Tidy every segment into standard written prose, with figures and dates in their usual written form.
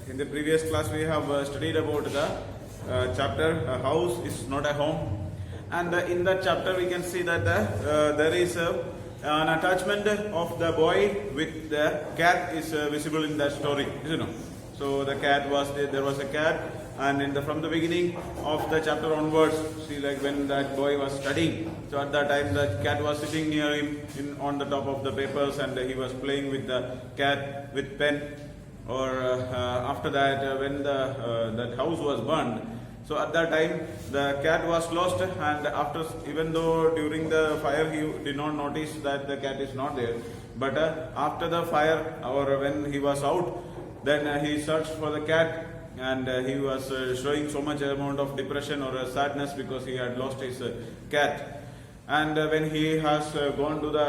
In the previous class, we have studied about the chapter "A House is Not a Home," and in that chapter, we can see that there is an attachment of the boy with the cat is visible in that story. You know, so the cat was there was a cat, and from the beginning of the chapter onwards, see, like when that boy was studying, so at that time the cat was sitting near him on the top of the papers, and he was playing with the cat with pen. Or after that, when that house was burned, so at that time the cat was lost, and after, even though during the fire he did not notice that the cat is not there, but after the fire or when he was out, then he searched for the cat, and he was showing so much amount of depression or sadness because he had lost his cat. And when he has gone to the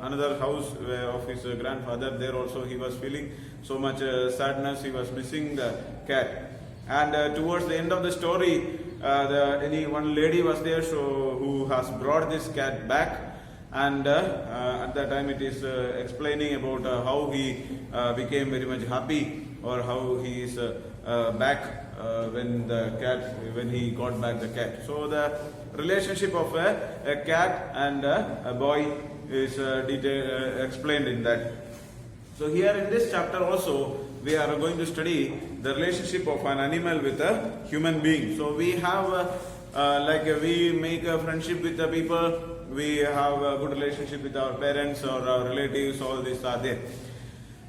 another house of his grandfather, there also he was feeling so much sadness. He was missing the cat. And towards the end of the story, one lady was there, so who has brought this cat back. And at that time, it is explaining about how he became very much happy, or how he is back when he got back the cat. So the relationship of a cat and a boy is explained in that. So here in this chapter also, we are going to study the relationship of an animal with a human being. So we have we make a friendship with the people, we have a good relationship with our parents or our relatives, all these are there.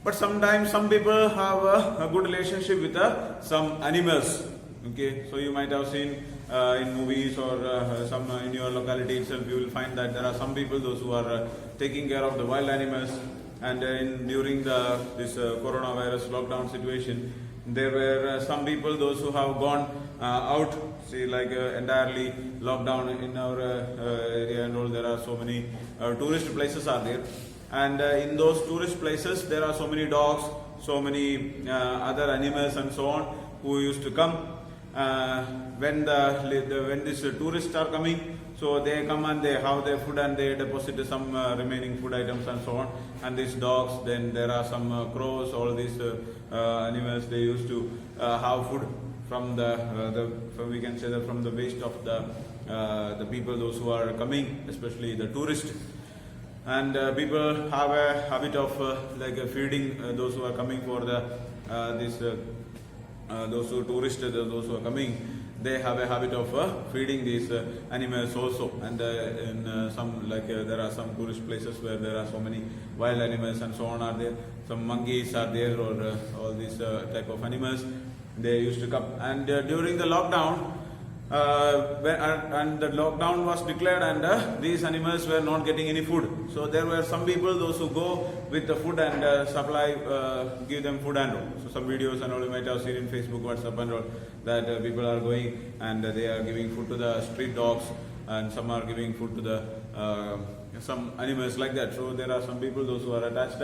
But sometimes some people have a good relationship with some animals. Okay, so you might have seen in movies or some in your locality itself, you will find that there are some people, those who are taking care of the wild animals. And during this coronavirus lockdown situation, there were some people, those who have gone out, see, like entirely lockdown in our area and all. There are so many tourist places are there. And in those tourist places, there are so many dogs, so many other animals and so on, who used to come. When these tourists are coming, so they come and they have their food and they deposit some remaining food items and so on. And these dogs, then there are some crows, all these animals, they used to have food from we can say that from the waste of the people, those who are coming, especially the tourists. And people have a habit of feeding those who are coming for those who tourists, those who are coming. They have a habit of feeding these animals also. And in some there are some tourist places where there are so many wild animals and so on are there. Some monkeys are there, or all these type of animals. They used to come. And during the lockdown, and the lockdown was declared, and these animals were not getting any food. So there were some people, those who go with the food and give them food and all. So some videos and all you might have seen in Facebook, WhatsApp and all, that people are going and they are giving food to the street dogs, and some are giving food to the some animals like that. So there are some people, those who are attached.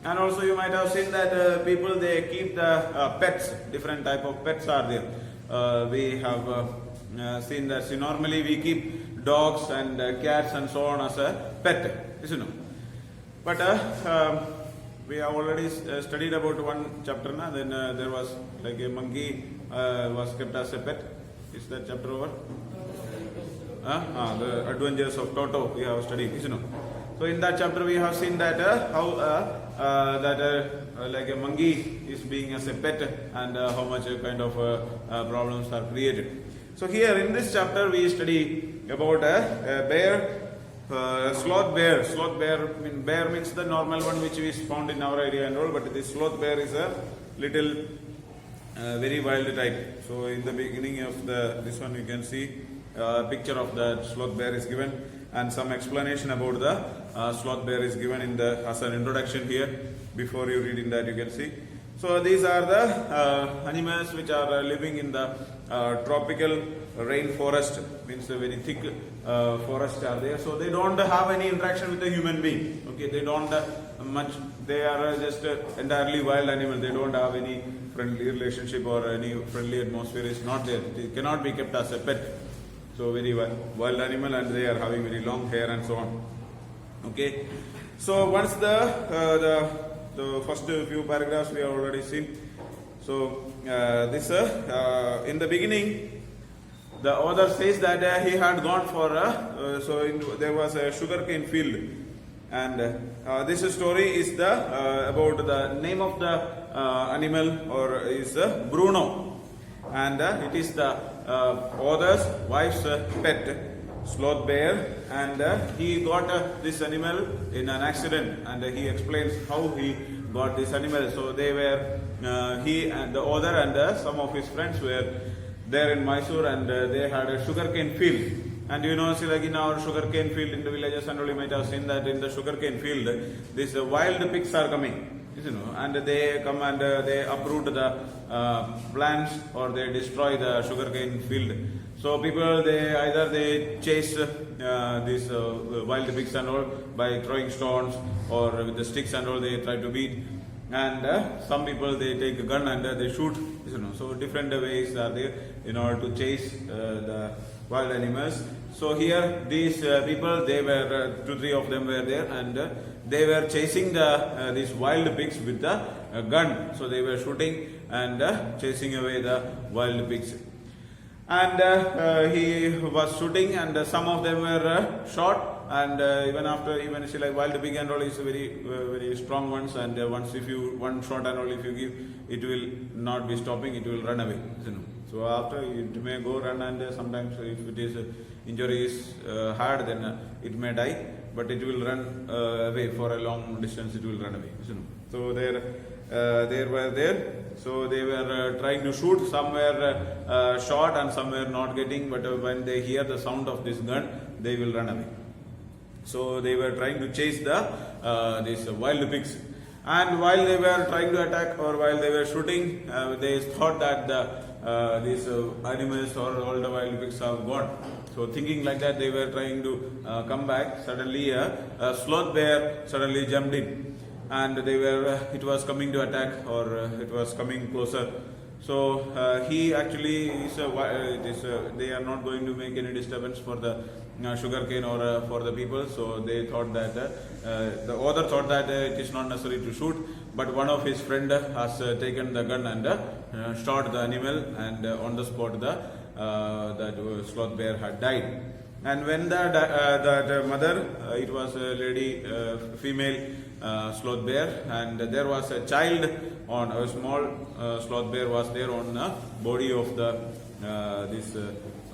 And also you might have seen that people, they keep the pets, different type of pets are there. We have seen that normally we keep dogs and cats and so on as a pet, you know. But we have already studied about one chapter now. Then there was like a monkey was kept as a pet. Is that chapter over? The Adventures of Toto we have studied, you know. So in that chapter we have seen that how like a monkey is being as a pet, and how much kind of problems are created. So here in this chapter we study about a bear, sloth bear. Sloth bear, bear means the normal one which is found in our area and all, but this sloth bear is a little very wild type. So in the beginning of this one you can see a picture of the sloth bear is given, and some explanation about the sloth bear is given as an introduction here. Before you read in that, you can see. So these are the animals which are living in the tropical rainforest, means a very thick forest are there. So they don't have any interaction with the human being. Okay, they don't much. They are just entirely wild animal. They don't have any friendly relationship or any friendly atmosphere is not there. They cannot be kept as a pet. So very wild animal, and they are having very long hair and so on. Okay, so once the first few paragraphs we have already seen. So in the beginning, the author says that he had gone for there was a sugarcane field, and this story is about the name of the animal or is Bruno, and it is the author's wife's pet, sloth bear, and he got this animal in an accident, and he explains how he got this animal. So they were he and the author and some of his friends were there in Mysore, and they had a sugarcane field. And you know, see, like in our sugarcane field in the villages, and you might have seen that in the sugarcane field, these wild pigs are coming, you know, and they come and they uproot the plants or they destroy the sugarcane field. So people, they chase these wild pigs and all by throwing stones or with the sticks and all. They try to beat, and some people they take a gun and they shoot. You know, so different ways are there in order to chase the wild animals. So here these people, they were 2-3 of them were there, and they were chasing these wild pigs with the gun. So they were shooting and chasing away the wild pigs. And he was shooting, and some of them were shot. And even it's like wild pig and all is very strong ones. And once if you one shot and all if you give, it will not be stopping. It will run away. You know. So after it may go run, and sometimes if it is injury is hard, then it may die. But it will run away for a long distance. It will run away. You know. So they were there. So they were trying to shoot. Some were shot and some were not getting. But when they hear the sound of this gun, they will run away. So they were trying to chase these wild pigs. And while they were trying to attack or while they were shooting, they thought that these animals or all the wild pigs have gone. So thinking like that, they were trying to come back. Suddenly a sloth bear suddenly jumped in, and it was coming to attack, or it was coming closer. So he actually they are not going to make any disturbance for the sugarcane or for the people. So they thought that the author thought that it is not necessary to shoot, but one of his friend has taken the gun and shot the animal, and on the spot that sloth bear had died. And when the mother, it was a lady, female sloth bear, and there was a child on a small sloth bear was there on the body of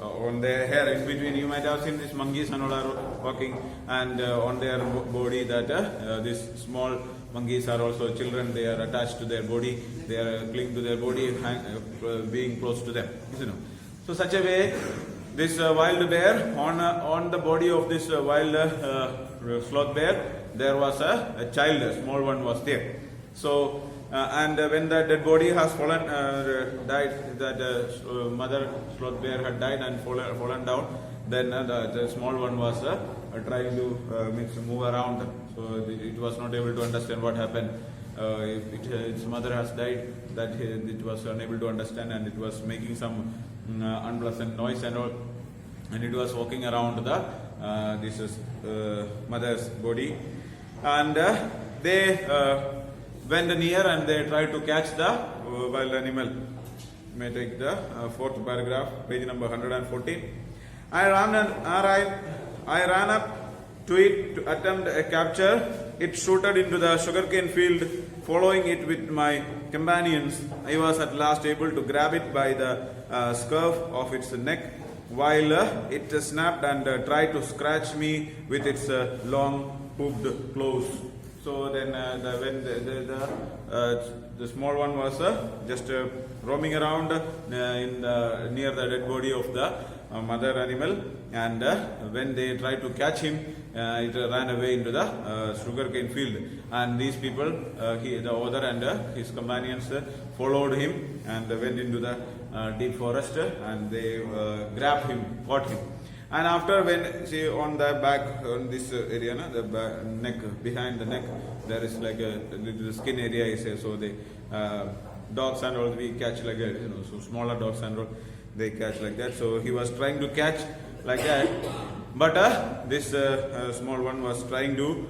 on their hair in between. You might have seen these monkeys and all are walking, and on their body that these small monkeys are also children. They are attached to their body. They are clinging to their body, being close to them. You know. So such a way, this wild bear on the body of this wild sloth bear, there was a child, a small one was there. So and when the dead body has fallen, died, that mother sloth bear had died and fallen down, then the small one was trying to move around. So it was not able to understand what happened. Its mother has died, that it was unable to understand, and it was making some unpleasant noise and all, and it was walking around this mother's body, and they went near and they tried to catch the wild animal. You may take the fourth paragraph, page number 114. I ran up to it to attempt a capture. It shooted into the sugarcane field. Following it with my companions, I was at last able to grab it by the scruff of its neck, while it snapped and tried to scratch me with its long hooked claws. So then when the small one was just roaming around near the dead body of the mother animal, and when they tried to catch him, it ran away into the sugarcane field. And these people, the author and his companions, followed him and went into the deep forest, and they grabbed him, caught him. And after, when see on the back, on this area, the back, neck, behind the neck, there is like a little skin area is here. So the dogs and all we catch like that, so smaller dogs and all they catch like that. So he was trying to catch like that, but this small one was trying to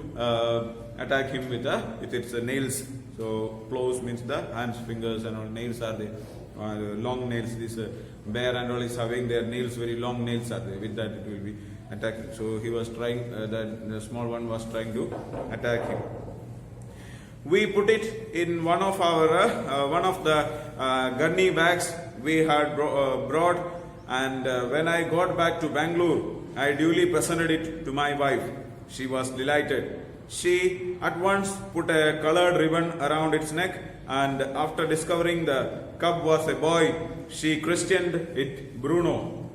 attack him with its nails. So claws means the hands, fingers and all. Nails are there, long nails. This bear and all is having their nails, very long nails are there. With that it will be attacking. So he was trying, the small one was trying to attack him. We put it in one of the gunny bags we had brought, and when I got back to Bangalore, I duly presented it to my wife. She was delighted. She at once put a colored ribbon around its neck, and after discovering the cub was a boy, she christened it Bruno.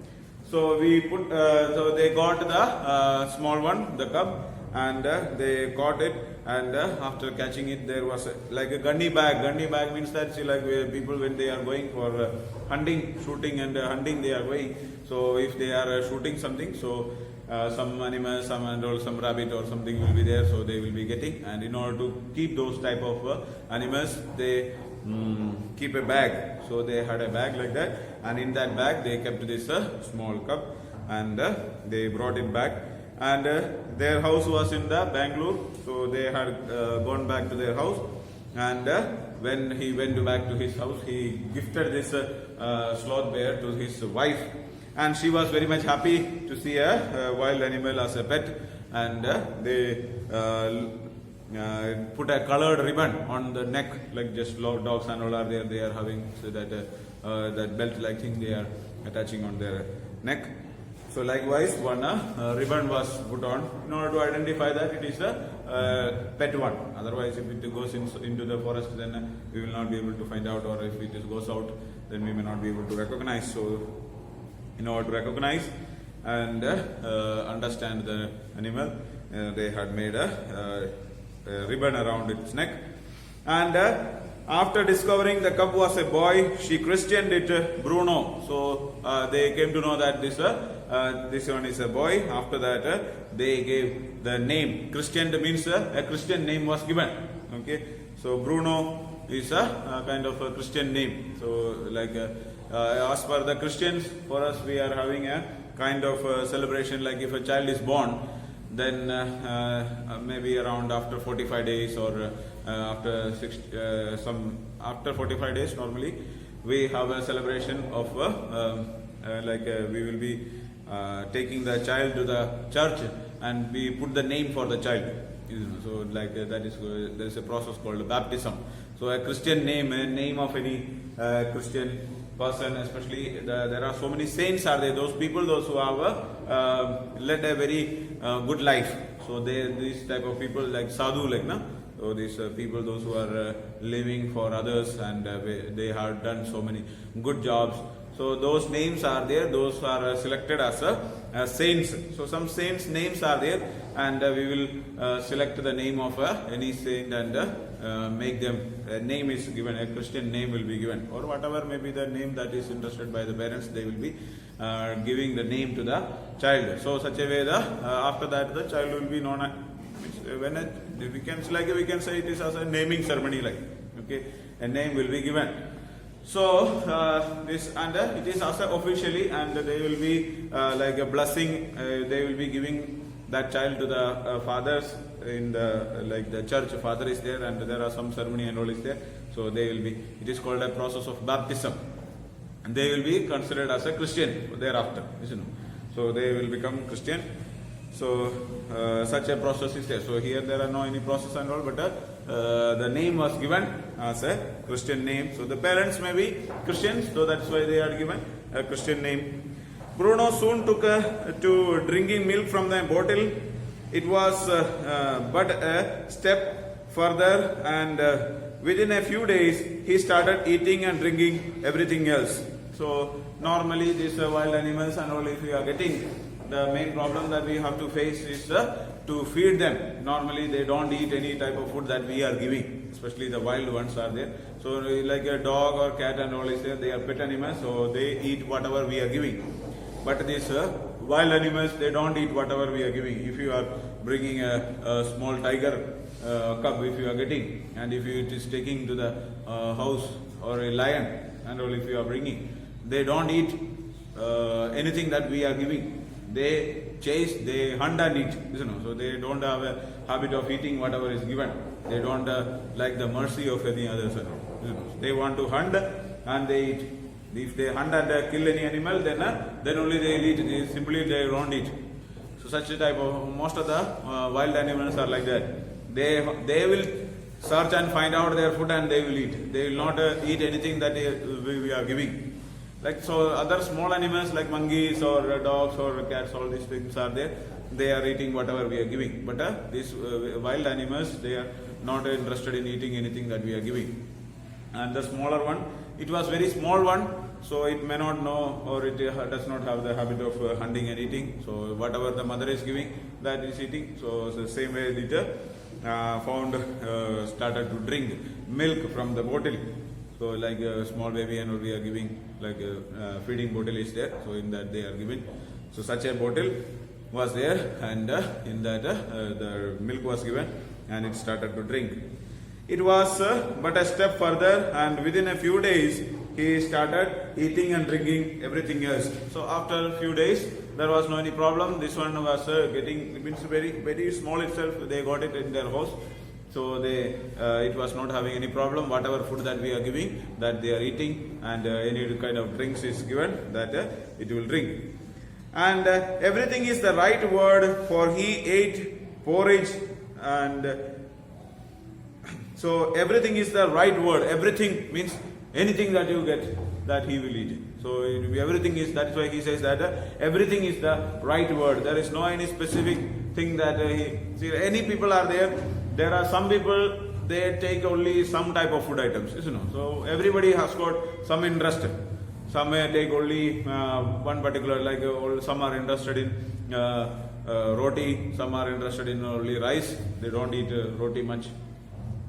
So we put, so they got the small one, the cub, and they caught it. And after catching it, there was like a gunny bag. Gunny bag means that, see, like people when they are going for hunting, shooting and hunting, they are going. So if they are shooting something, so some animal, some rabbit or something will be there, so they will be getting. And in order to keep those type of animals, they keep a bag. So they had a bag like that, and in that bag they kept this small cub, and they brought it back. And their house was in the Bangalore, so they had gone back to their house. And when he went back to his house, he gifted this sloth bear to his wife, and she was very much happy to see a wild animal as a pet. And they put a colored ribbon on the neck, like just dogs and all are there. They are having, so that that belt-like thing they are attaching on their neck. So likewise, one ribbon was put on in order to identify that it is a pet one. Otherwise, if it goes into the forest, then we will not be able to find out, or if it goes out, then we may not be able to recognize. So, in order to recognize and understand the animal, they had made a ribbon around its neck. And after discovering the cub was a boy, she christened it Bruno. So they came to know that this one is a boy. After that, they gave the name. Christian means a Christian name was given. Okay, so Bruno is a kind of a Christian name. So like as per the Christians, for us we are having a kind of celebration. Like if a child is born, then maybe around after 45 days or after 45 days normally we have a celebration of we will be taking the child to the church and we put the name for the child. So like that is there is a process called baptism. So a Christian name, a name of any Christian person, especially there are so many saints are there, those people, those who have led a very good life. So these type of people like sadhu, like na. So these people, those who are living for others, and they have done so many good jobs. So those names are there, those are selected as saints. So some saints names are there, and we will select the name of any saint and make them, a name is given, a Christian name will be given, or whatever may be the name that is interested by the parents, they will be giving the name to the child. So such a way after that the child will be known as, we can say it is as a naming ceremony, like, okay, a name will be given. So this, and it is also officially, and they will be like a blessing. They will be giving that child to the fathers in the, like the church. Father is there, and there are some ceremony and all is there. So they will be. It is called a process of baptism, and they will be considered as a Christian thereafter. So they will become Christian. So such a process is there. So here there are no any process and all, but the name was given as a Christian name. So the parents may be Christians, so that's why they are given a Christian name. Bruno soon took to drinking milk from the bottle. It was but a step further, and within a few days he started eating and drinking everything else. So normally these wild animals and all, if we are getting, the main problem that we have to face is to feed them. Normally they don't eat any type of food that we are giving, especially the wild ones are there. So like a dog or cat and all is there, they are pet animals, so they eat whatever we are giving. But these wild animals, they don't eat whatever we are giving. If you are bringing a small tiger cub, if you are getting, and if it is taking to the house, or a lion and all, if you are bringing, they don't eat anything that we are giving. They chase, they hunt and eat, so they don't have a habit of eating whatever is given. They don't like the mercy of any others. They want to hunt and they eat. If they hunt and kill any animal, then only they will eat. Simply they don't eat. So such a type of, most of the wild animals are like that. They will search and find out their food and they will eat. They will not eat anything that we are giving. Like so, other small animals like monkeys or dogs or cats, all these things are there. They are eating whatever we are giving. But these wild animals, they are not interested in eating anything that we are giving. And the smaller one, it was very small one, so it may not know or it does not have the habit of hunting and eating. So whatever the mother is giving, that is eating. So the same way it started to drink milk from the bottle. So like a small baby and we are giving, like a feeding bottle is there. So in that they are given. So such a bottle was there, and in that the milk was given and it started to drink. It was but a step further, and within a few days he started eating and drinking everything else. So after a few days there was no any problem. This one was getting, means very small itself. They got it in their house. So it was not having any problem. Whatever food that we are giving, that they are eating, and any kind of drinks is given, that it will drink. And everything is the right word, for he ate porridge, and so everything is the right word. Everything means anything that you get, that he will eat. So everything is, that's why he says that everything is the right word. There is no any specific thing that see, any people are there. There are some people, they take only some type of food items, you know. So everybody has got some interest. Some may take only one particular, like some are interested in roti, some are interested in only rice. They don't eat roti much,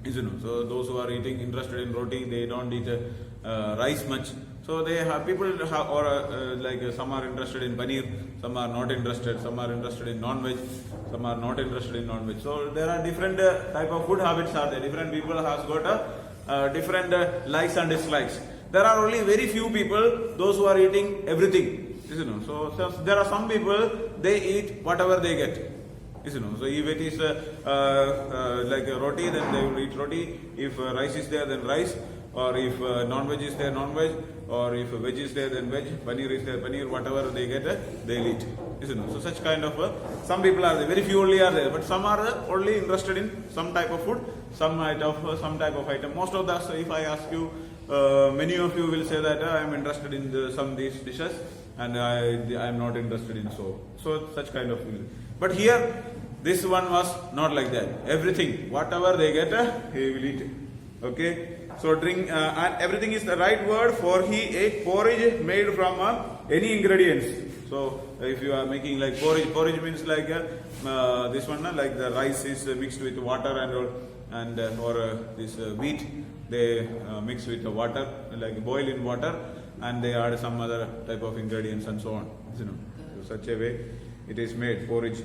you know. So those who are interested in roti, they don't eat rice much. So they have people like some are interested in paneer, some are not interested, some are interested in non-veg, some are not interested in non-veg. So there are different type of food habits are there. Different people has got different likes and dislikes. There are only very few people, those who are eating everything, you know. So there are some people, they eat whatever they get, you know. So if it is like a roti, then they will eat roti. If rice is there, then rice. Or if non-veg is there, non-veg. Or if veg is there, then veg. Paneer is there, paneer. Whatever they get, they'll eat. You know? So such kind of some people are there. Very few only are there, but some are only interested in some type of food, some type of item. Most of us, if I ask you, many of you will say that I am interested in some these dishes, and I am not interested in so such kind of thing. But here, this one was not like that. Everything, whatever they get, he will eat. Okay. So drink, and everything is the right word, for he ate porridge made from any ingredients. So if you are making like porridge means like this one, like the rice is mixed with water and all, and or this wheat they mix with water, like boil in water, and they add some other type of ingredients and so on. You know, so such a way it is made porridge.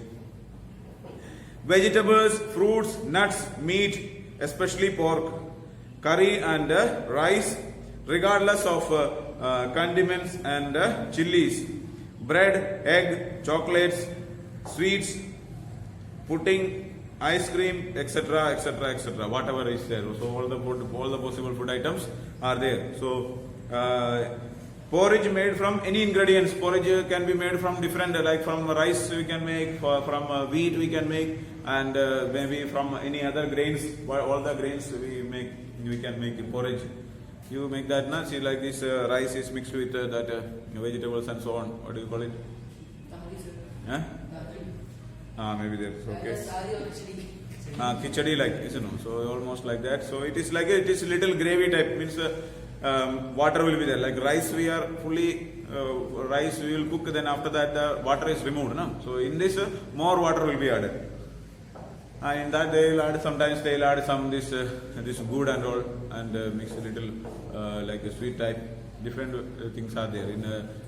Vegetables, fruits, nuts, meat, especially pork, curry and rice, regardless of condiments and chilies, bread, egg, chocolates, sweets, pudding, ice cream, etc., etc., etc. Whatever is there. So all the possible food items are there. So porridge made from any ingredients. Porridge can be made from different, like from rice we can make, from wheat we can make, and maybe from any other grains. All the grains we can make porridge. You make that, na? See, like this rice is mixed with that vegetables and so on. What do you call it? Huh? Maybe that's okay. Khichdi, like, you know, so almost like that. So it is like it is little gravy type, means water will be there. Like rice, we are fully rice we will cook. Then after that, the water is removed, no? So in this, more water will be added. And in that they will add, sometimes they will add some this good and all, and mix a little like a sweet type. Different things are there. In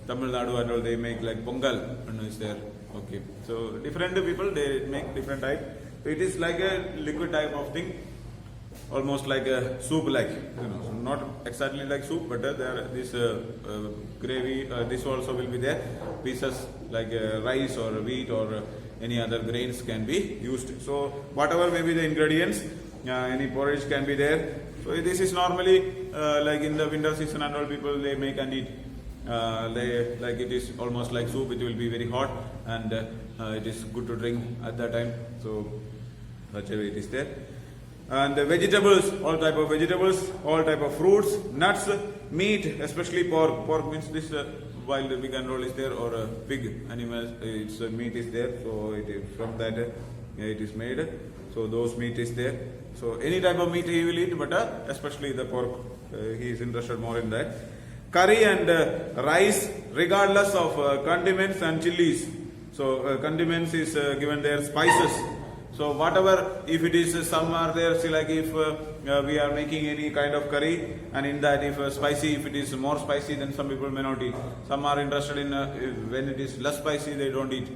Tamil Nadu and all, they make like pongal, and is there. Okay, so different people, they make different type. So it is like a liquid type of thing, almost like a soup, like, you know, so not exactly like soup, but there this gravy. This also will be there. Pieces like rice or wheat or any other grains can be used. So whatever may be the ingredients, any porridge can be there. So this is normally like in the winter season and all, people they make and eat. Like it is almost like soup. It will be very hot and it is good to drink at that time. So such a way it is there. And the vegetables, all type of vegetables, all type of fruits, nuts, meat, especially pork. Pork means this wild pig and all is there, or pig animals. Its meat is there. So it is from that it is made. So those meat is there. So any type of meat he will eat, but especially the pork, he is interested more in that. Curry and rice, regardless of condiments and chilies. So condiments is given there, spices. So whatever, if it is some are there, see like if we are making any kind of curry, and in that if spicy, if it is more spicy, then some people may not eat. Some are interested in when it is less spicy, they don't eat.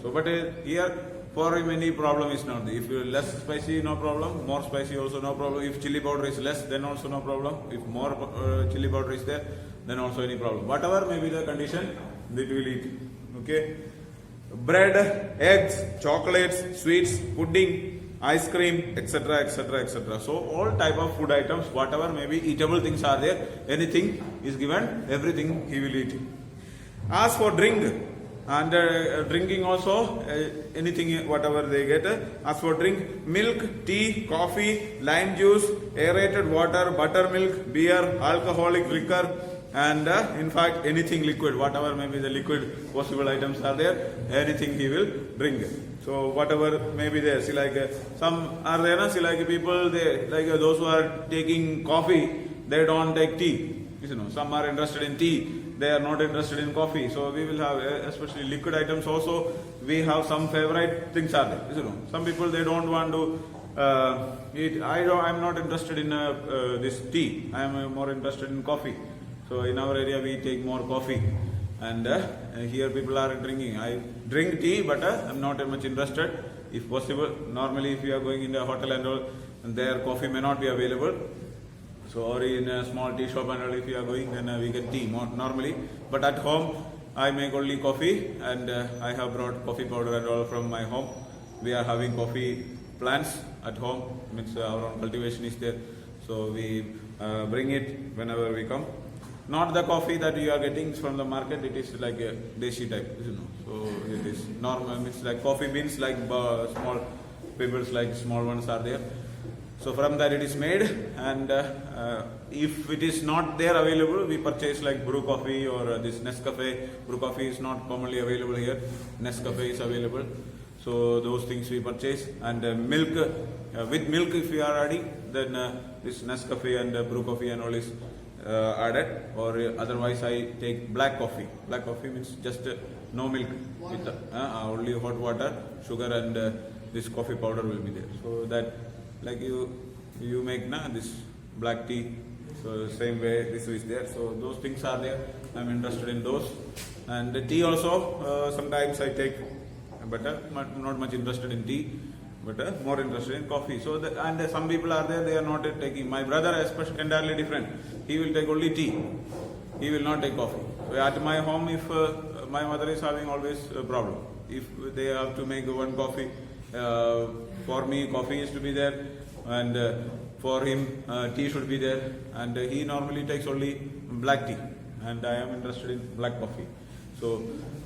So but here for him any problem is not. If less spicy, no problem. More spicy also no problem. If chili powder is less, then also no problem. If more chili powder is there, then also any problem. Whatever may be the condition, they will eat. Okay. Bread, eggs, chocolates, sweets, pudding, ice cream, etc., etc., etc. So all type of food items, whatever may be eatable things are there, anything is given, everything he will eat. As for drink and drinking also, anything whatever they get. As for drink, milk, tea, coffee, lime juice, aerated water, buttermilk, beer, alcoholic liquor, and in fact anything liquid, whatever may be the liquid possible items are there, anything he will drink. So whatever may be there, see like some are there, see like people, they like those who are taking coffee, they don't take tea. Some are interested in tea, they are not interested in coffee. So we will have especially liquid items also, we have some favorite things are there. Some people they don't want to eat. I'm not interested in this tea, I am more interested in coffee. So in our area we take more coffee, and here people are drinking. I drink tea, but I'm not much interested. If possible, normally if you are going in a hotel and all, and there coffee may not be available. So or in a small tea shop and all, if you are going, then we get tea more normally. But at home, I make only coffee, and I have brought coffee powder and all from my home. We are having coffee plants at home. Means our own cultivation is there, so we bring it whenever we come. Not the coffee that you are getting from the market, it is like a deshi type, So it is normal, it's like coffee beans, like small pebbles, like small ones are there. So from that it is made, and if it is not there available, we purchase like brew coffee or this Nescafe. Brew coffee is not commonly available here, Nescafe is available. So those things we purchase, and milk, with milk if we are adding, then this Nescafe and brew coffee and all is added, or otherwise I take black coffee. Black coffee means just no milk, with only hot water, sugar, and this coffee powder will be there. So that like you make this black tea, so same way this is there. So those things are there, I'm interested in those. And the tea also sometimes I take, but not much interested in tea, but more interested in coffee. So and some people are there, they are not taking. My brother especially entirely different, he will take only tea, he will not take coffee. At my home, if my mother is having always a problem, if they have to make one coffee, for me coffee is to be there, and for him tea should be there, and he normally takes only black tea, and I am interested in black coffee. So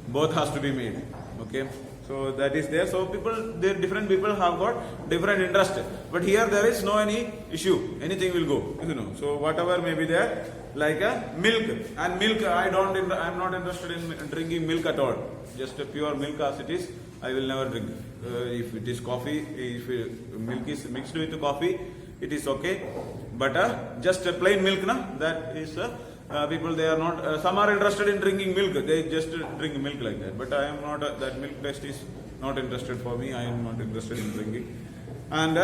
both has to be made. Okay. So that is there. So different people have got different interest. But here there is no any issue. Anything will go. So whatever may be there, like milk. And milk, I am not interested in drinking milk at all. Just a pure milk as it is, I will never drink. If it is coffee, if milk is mixed with coffee, it is okay. But just a plain milk, that is people, they are not, some are interested in drinking milk, they just drink milk like that. But I am not, that milk taste is not interested for me, I am not interested in drinking. And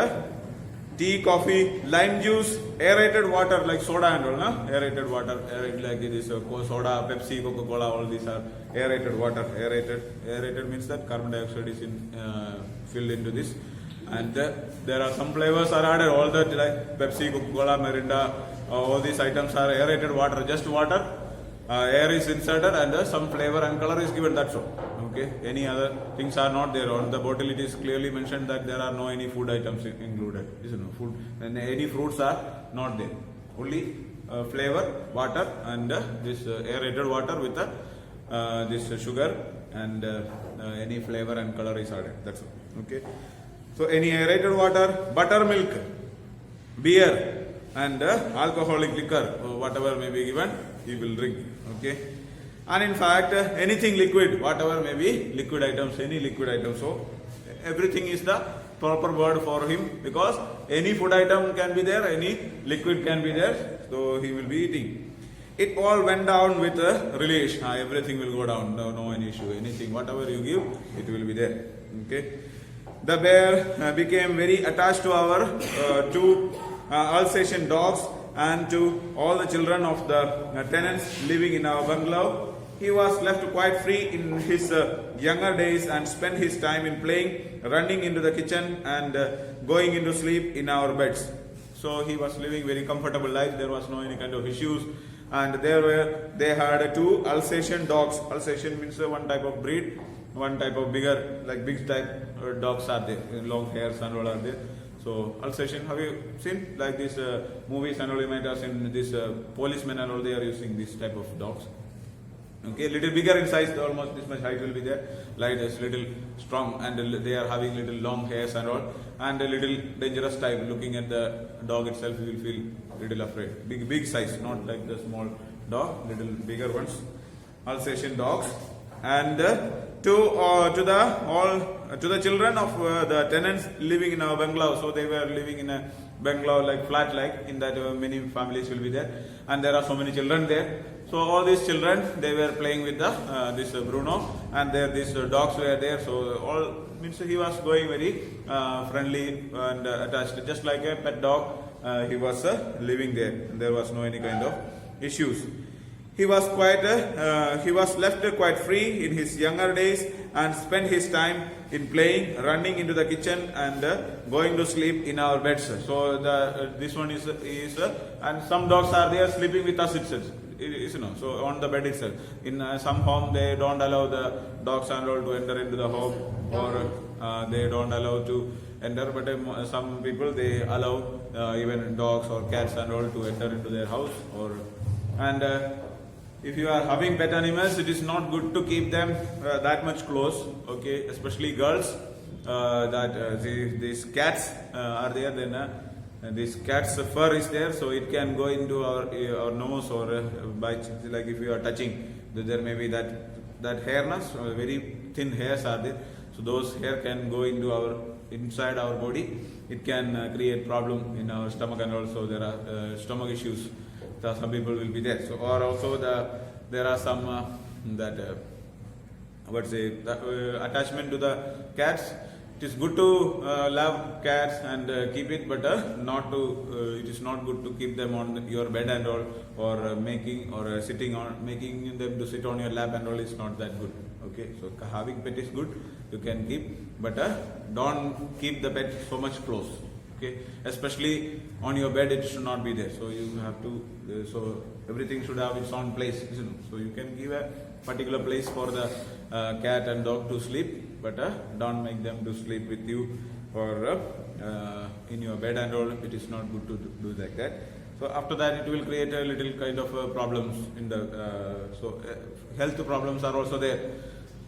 tea, coffee, lime juice, aerated water like soda and all, aerated water, like it is soda, Pepsi, Coca-Cola, all these are aerated water. Aerated means that carbon dioxide is filled into this. And there are some flavors are added, all that like Pepsi, Coca-Cola, Mirinda, all these items are aerated water, just water, air is inserted, and some flavor and color is given, that's all. Okay, any other things are not there. On the bottle it is clearly mentioned that there are no any food items included. Food and any fruits are not there. Only flavor, water, and this aerated water with this sugar and any flavor and color is added. That's all. Okay. So any aerated water, buttermilk, beer, and alcoholic liquor, or whatever may be given, he will drink. Okay. And in fact, anything liquid, whatever may be liquid items, any liquid item. So everything is the proper word for him, because any food item can be there, any liquid can be there. So he will be eating. It all went down with a relish. Everything will go down. No any issue. Anything, whatever you give, it will be there. Okay. The bear became very attached to our two Alsatian dogs and to all the children of the tenants living in our bungalow. He was left quite free in his younger days and spent his time in playing, running into the kitchen and going into sleep in our beds. So he was living very comfortable life. There was no any kind of issues. And they had two Alsatian dogs. Alsatian means one type of breed, one type of bigger, like big type dogs are there, long hairs and all are there. So Alsatian, have you seen like these movies and all? You might have seen this policemen and all. They are using this type of dogs. Okay, little bigger in size, almost this much height will be there. Like this, little strong, and they are having little long hairs and all, and a little dangerous type. Looking at the dog itself, you will feel little afraid. Big size, not like the small dog, little bigger ones. Alsatian dogs, and to the children of the tenants living in our bungalow. So they were living in a bungalow like flat, like in that many families will be there, and there are so many children there. So all these children, they were playing with this Bruno, and these dogs were there. So all means he was going very friendly and attached, just like a pet dog. He was living there, and there was no any kind of issues. He was left quite free in his younger days and spent his time in playing, running into the kitchen and going to sleep in our beds. So this one is and some dogs are there sleeping with us itself. So on the bed itself. In some home they don't allow the dogs and all to enter into the home, or they don't allow to enter. But some people, they allow even dogs or cats and all to enter into their house. If you are having pet animals, it is not good to keep them that much close. Okay, especially girls. These cats are there, then this cat's fur is there, so it can go into our nose, or like if you are touching, there may be that hairness, very thin hairs are there. So those hair can go into inside our body. It can create problem in our stomach, and also there are stomach issues. Some people will be there. So, or also there are some attachment to the cats. It is good to love cats and keep it, but it is not good to keep them on your bed and all, or making them to sit on your lap and all is not that good. Okay, so having pet is good, you can keep, but don't keep the pet so much close. Okay, especially on your bed, it should not be there. So you have to, so everything should have its own place. So you can give a particular place for the cat and dog to sleep, but don't make them to sleep with you or in your bed and all. It is not good to do like that. So after that, it will create a little kind of problems in the health problems are also there.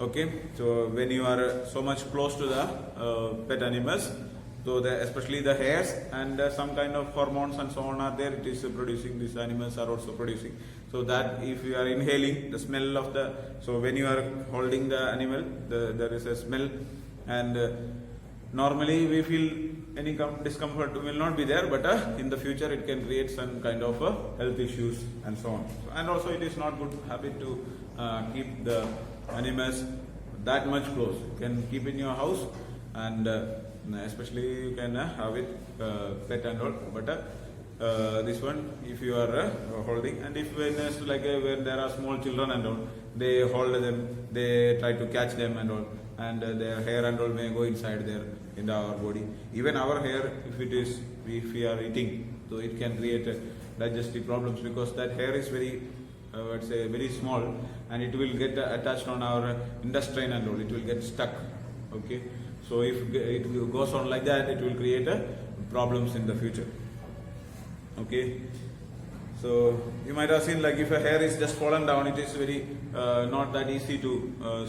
Okay, so when you are so much close to the pet animals, so especially the hairs and some kind of hormones and so on are there, it is producing, these animals are also producing. So that if you are inhaling the smell of so when you are holding the animal, there is a smell, and normally we feel any discomfort will not be there, but in the future it can create some kind of health issues and so on. And also it is not good habit to keep the animals that much close. You can keep in your house, and especially you can have it pet and all, but this one if you are holding, and if when there are small children and all, they hold them, they try to catch them and all, and their hair and all may go inside there in our body. Even our hair, if we are eating, so it can create digestive problems, because that hair is very it's a very small, and it will get attached on our intestine and all. It will get stuck. Okay, so if it goes on like that, it will create problems in the future. Okay, so you might have seen, like, if a hair is just fallen down, it is very not that easy to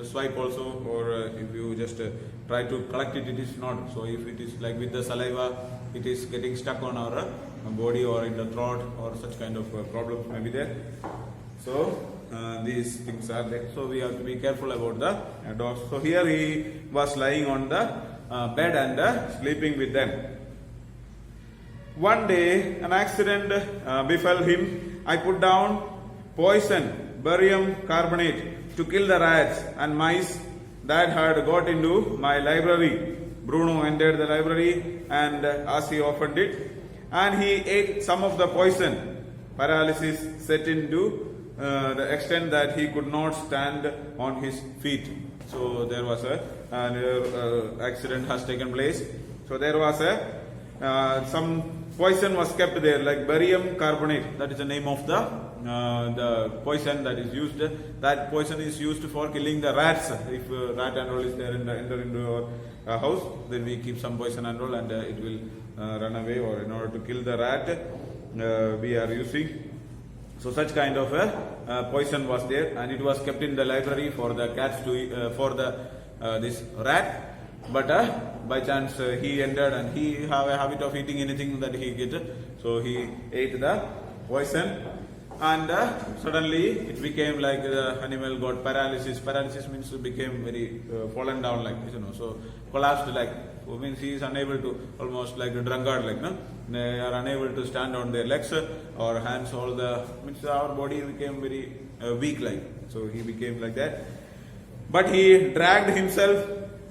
swipe also, or if you just try to collect it, it is not. So if it is like with the saliva, it is getting stuck on our body or in the throat, or such kind of problems may be there. So these things are there. So we have to be careful about the dogs. So here he was lying on the bed and sleeping with them. One day an accident befell him. I put down poison, barium carbonate, to kill the rats and mice that had got into my library. Bruno entered the library, and as he often did, and he ate some of the poison. Paralysis set into the extent that he could not stand on his feet. So there was an accident has taken place. So there was some poison was kept there, like barium carbonate. That is the name of the poison that is used. That poison is used for killing the rats. If rat and all is there enter into our house, then we keep some poison and all, and it will run away. Or in order to kill the rat, we are using. So such kind of poison was there, and it was kept in the library for the cats to for this rat. But by chance he entered, and he have a habit of eating anything that he gets. So he ate the poison, and suddenly it became like the animal got paralysis. Paralysis means it became very fallen down, like, so collapsed, like, means he is unable to, almost like a drunkard, like, no, they are unable to stand on their legs or hands. All the means our body became very weak, like, so he became like that. But he dragged himself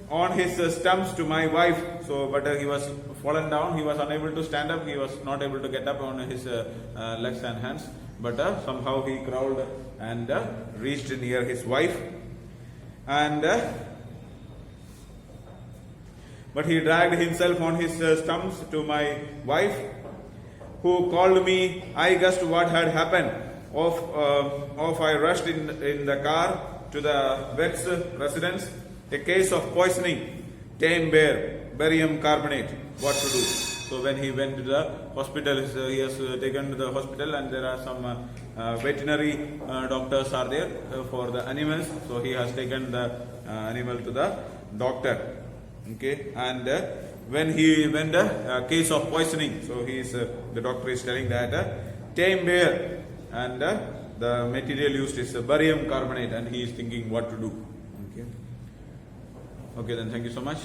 on his stumps to my wife. So, but he was fallen down. He was unable to stand up. He was not able to get up on his legs and hands. But somehow he crawled and reached near his wife. And but he dragged himself on his stumps to my wife, who called me. I guessed what had happened. Off I rushed in the car to the vet's residence. A case of poisoning, tame bear, barium carbonate. What to do? So when he went to the hospital, he has taken to the hospital, and there are some veterinary doctors are there for the animals. So he has taken the animal to the doctor. Okay, and when he went a case of poisoning, so the doctor is telling that tame bear, and the material used is barium carbonate, and he is thinking what to do. Okay, then thank you so much.